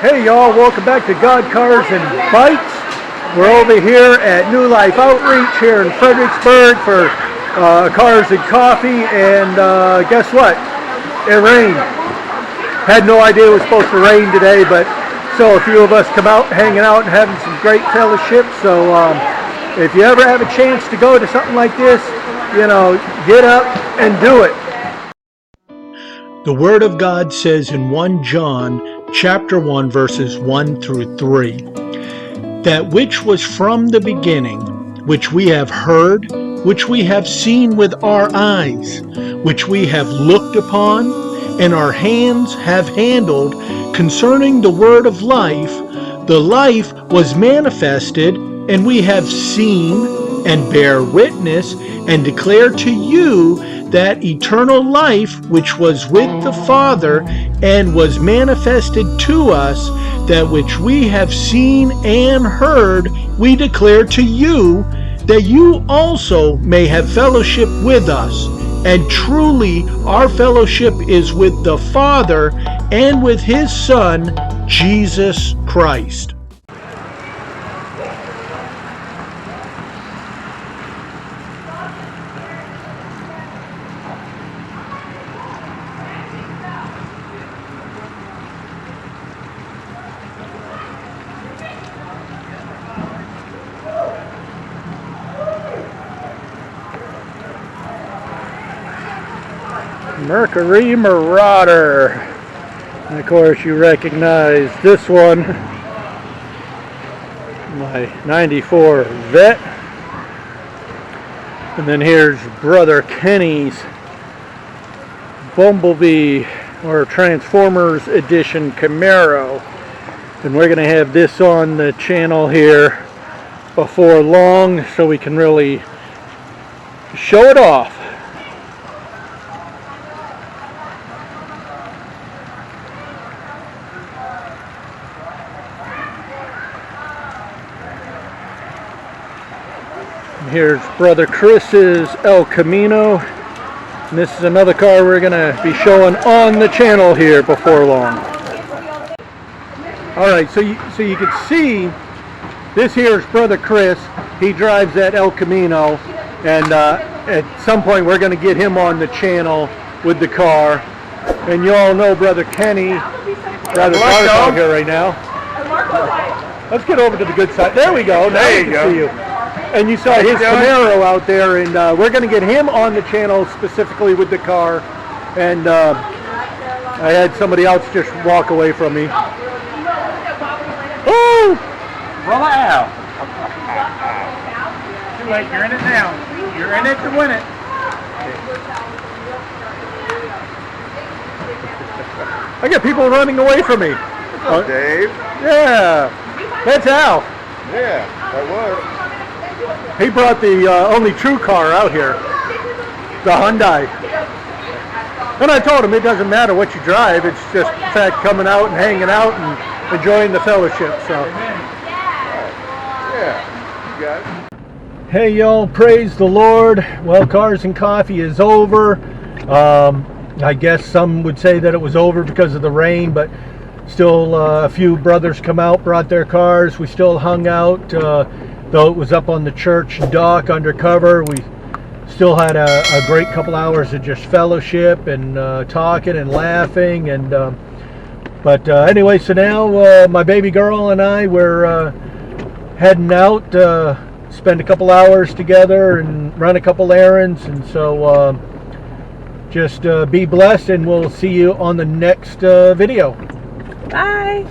Hey y'all, welcome back to God Cars and Bikes. We're over here at New Life Outreach here in Fredericksburg for Cars and Coffee, and guess what? It rained. Had no idea it was supposed to rain today, but so a few of us come out hanging out and having some great fellowship. So if you ever have a chance to go to something like this, you know, get up and do it. The Word of God says in 1 John chapter 1 verses 1 through 3, that which was from the beginning, which we have heard, which we have seen with our eyes, which we have looked upon, and our hands have handled concerning the word of life. The life was manifested, and we have seen and bear witness and declare to you that eternal life which was with the Father and was manifested to us, that which we have seen and heard, we declare to you, that you also may have fellowship with us. And truly our fellowship is with the Father and with His Son, Jesus Christ. Mercury Marauder, and of course you recognize this one, my 94 Vet. And then here's Brother Kenny's Bumblebee or Transformers Edition Camaro, and we're going to have this on the channel here before long so we can really show it off. Here's Brother Chris's El Camino, and this is another car we're going to be showing on the channel here before long. Alright, so you can see this here is Brother Chris. He drives that El Camino, and at some point we're going to get him on the channel with the car. And you all know Brother Kenny, rather dark out here right now. Let's get over to the good side. There we go. Now There you you can go. see you. And you saw his Camaro out there, and we're going to get him on the channel specifically with the car. And I had somebody else just walk away from me. Oh! Roll it out. Too late. You're in it now. You're in it to win it. I got people running away from me. Dave? Yeah, that's Al. Yeah, that was. He brought the only true car out here, the Hyundai. And I told him it doesn't matter what you drive, it's just the fact coming out and hanging out and enjoying the fellowship. So, Yeah, you got it. hey y'all, praise the Lord. Well, Cars and Coffee is over. I guess some would say that it was over because of the rain, but still a few brothers come out, brought their cars. We still hung out. Though it was up on the church dock undercover, we still had a great couple hours of just fellowship and talking and laughing. And but anyway, so now my baby girl and I, we're heading out, spend a couple hours together and run a couple errands. And so just be blessed, and we'll see you on the next video. Bye.